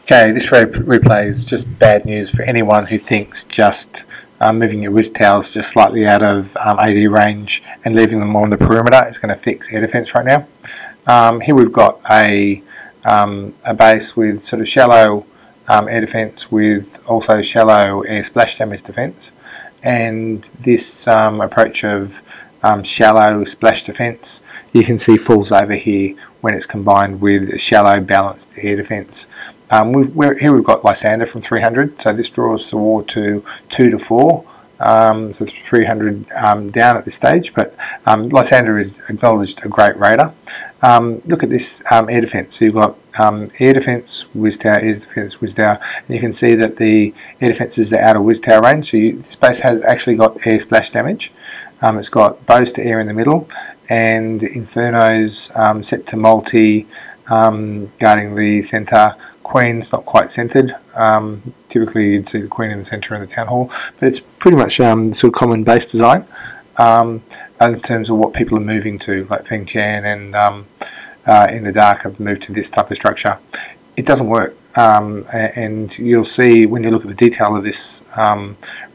Okay, this replay is just bad news for anyone who thinks just moving your whiz towers just slightly out of AD range and leaving them on the perimeter is going to fix air defense right now. Here we've got a base with sort of shallow air defense with also shallow air splash damage defense, and this approach of shallow splash defense you can see falls over here when it's combined with shallow balanced air defense. Here we've got Lysander from 300, so this draws the war to 2 to 4, so 300 down at this stage, but Lysander is acknowledged a great raider. Look at this air defense. So you've got air defense, whiz tower, air defense, whiz tower, and you can see that the air defense is the outer whiz tower range. So this base has actually got air splash damage. It's got bows to air in the middle, and Infernos set to multi, guarding the centre. Queen's not quite centred. Typically you'd see the queen in the centre in the town hall, but it's pretty much sort of common base design in terms of what people are moving to, like Fengtian and In the Dark have moved to this type of structure. It doesn't work, and you'll see when you look at the detail of this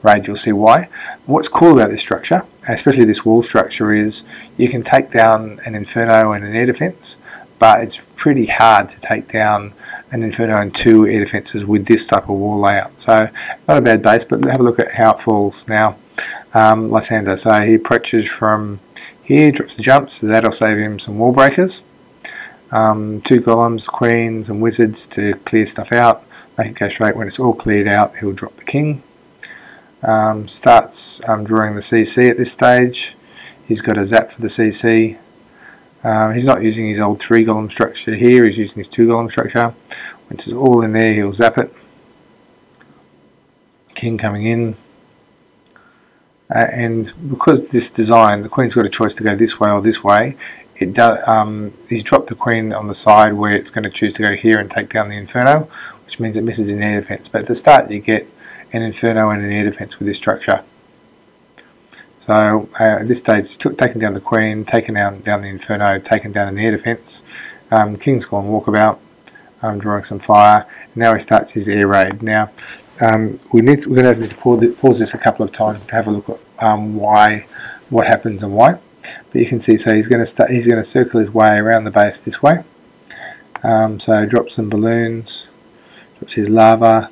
raid, you'll see why. What's cool about this structure, especially this wall structure, is you can take down an Inferno and an air defense, but it's pretty hard to take down an Inferno and 2 air defenses with this type of wall layout. So not a bad base, but have a look at how it falls now. Lysander, so he approaches from here, drops the jumps, so that'll save him some wall breakers. 2 golems, queens and wizards to clear stuff out, make it go straight. When it's all cleared out, he'll drop the king. Starts drawing the CC at this stage. He's got a zap for the CC. He's not using his old 3 golem structure here, he's using his 2 golem structure. Once it's all in there, he'll zap it. King coming in. And because this design, the queen's got a choice to go this way or this way, it does, he's dropped the queen on the side where it's going to choose to go here and take down the Inferno, which means it misses in air defense. But at the start you get an Inferno and an air defense with this structure. So at this stage, taken down the queen, taken down the Inferno, taken down an air defense. King's gone walkabout, drawing some fire. And now he starts his air raid. Now we're going to have to pause this a couple of times to have a look at what happens and why. But you can see, so he's going to circle his way around the base this way. So drop some balloons, drops his lava,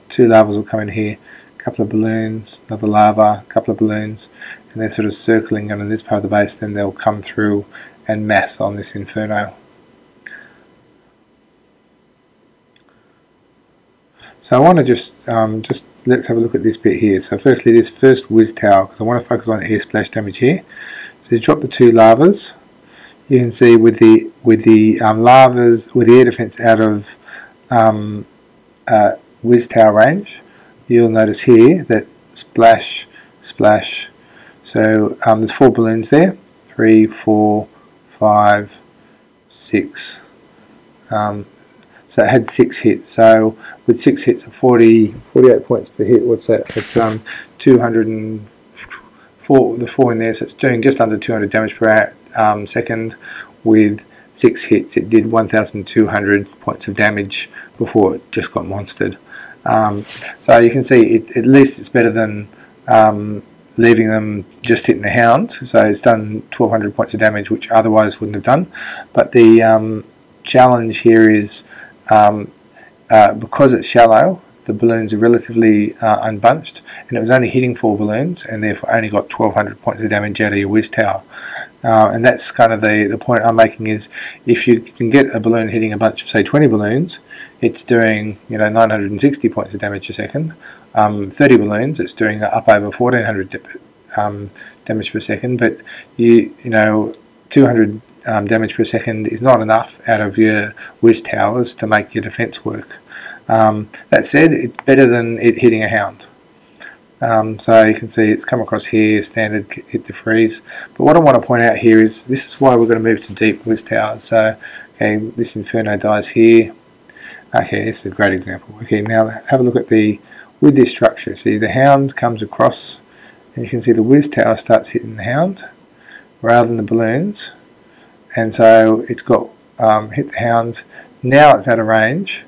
2 lavas will come in here. Couple of balloons, another lava, a couple of balloons, and they're sort of circling on this part of the base. Then they'll come through and mass on this Inferno. So I want to just let's have a look at this bit here. So firstly, this first whiz tower, because I want to focus on air splash damage here. So he's dropped the 2 lavas. You can see with the lavas, with the air defense out of whiz tower range, you'll notice here that splash, splash. So there's 4 balloons there, 3, 4, 5, 6. So it had 6 hits. So with 6 hits at 48 points per hit, what's that? It's 204. The 4 in there, so it's doing just under 200 damage per second. With 6 hits, it did 1,200 points of damage before it just got monstered. So you can see at least it's better than leaving them just hitting the hound. So it's done 1,200 points of damage, which otherwise wouldn't have done. But the challenge here is because it's shallow, the balloons are relatively unbunched, and it was only hitting 4 balloons, and therefore only got 1,200 points of damage out of your whiz tower. And that's kind of the point I'm making, is if you can get a balloon hitting a bunch of, say, 20 balloons, it's doing 960 points of damage a second. 30 balloons, it's doing up over 1,400 damage per second. But 200 damage per second is not enough out of your whiz towers to make your defense work. That said, it's better than it hitting a hound. So you can see it's come across here, standard hit the freeze. But what I want to point out here is this is why we're going to move to deep whiz towers. So okay, this Inferno dies here. Okay, this is a great example. Okay, now have a look at with this structure. See, the hound comes across, and you can see the whiz tower starts hitting the hound rather than the balloons, and so it's got hit the hound. Now it's out of range,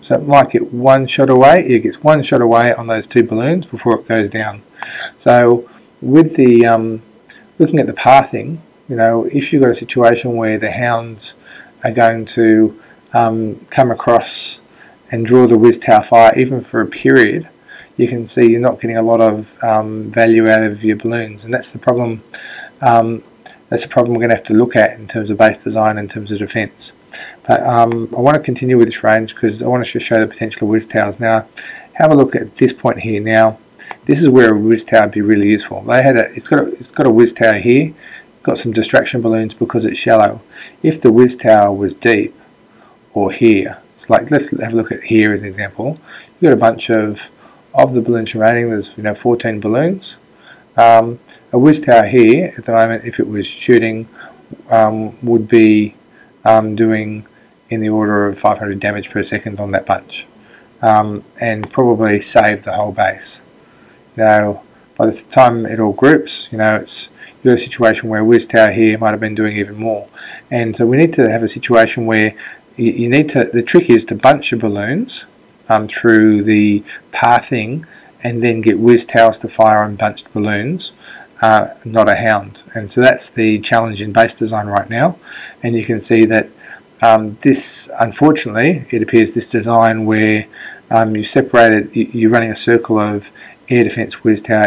So it might get one shot away. It gets one shot away on those 2 balloons before it goes down. So with the looking at the pathing, you know, if you've got a situation where the hounds are going to come across and draw the whiz tail fire even for a period, you can see you're not getting a lot of value out of your balloons, and that's the problem. That's the problem we're going to have to look at in terms of base design, in terms of defence. But I want to continue with this range because I want to just show the potential of whiz tails. Now, have a look at this point here. Now, this is where a whiz tail would be really useful. It's got a whiz tail here, got some distraction balloons because it's shallow. If the whiz tail was deep, or here, it's like, let's have a look at here as an example. You've got a bunch of the balloons remaining. There's 14 balloons. A whiz tail here at the moment, if it was shooting, would be doing in the order of 500 damage per second on that bunch, and probably save the whole base. Now, by the time it all groups, you've got a situation where whiz tail here might have been doing even more, and so we need to have a situation where you need to. The trick is to bunch your balloons through the pathing, and then get whiz tails to fire on bunched balloons, not a hound. And so that's the challenge in base design right now. And you can see that this, unfortunately, it appears this design where you separated, you're running a circle of air defense whiz tail,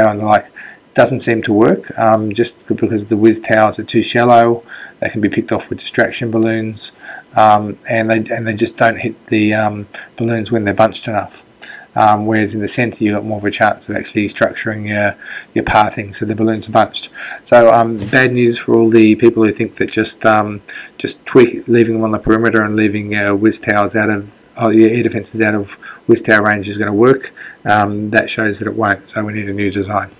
and the like, doesn't seem to work, just because the whiz tails are too shallow. They can be picked off with distraction balloons, and they just don't hit the balloons when they're bunched enough. Whereas in the centre you've got more of a chance of actually structuring your pathing so the balloons are bunched. So bad news for all the people who think that just leaving them on the perimeter and leaving whiz tails out of your air defences out of whiz tail range is going to work. That shows that it won't, so we need a new design.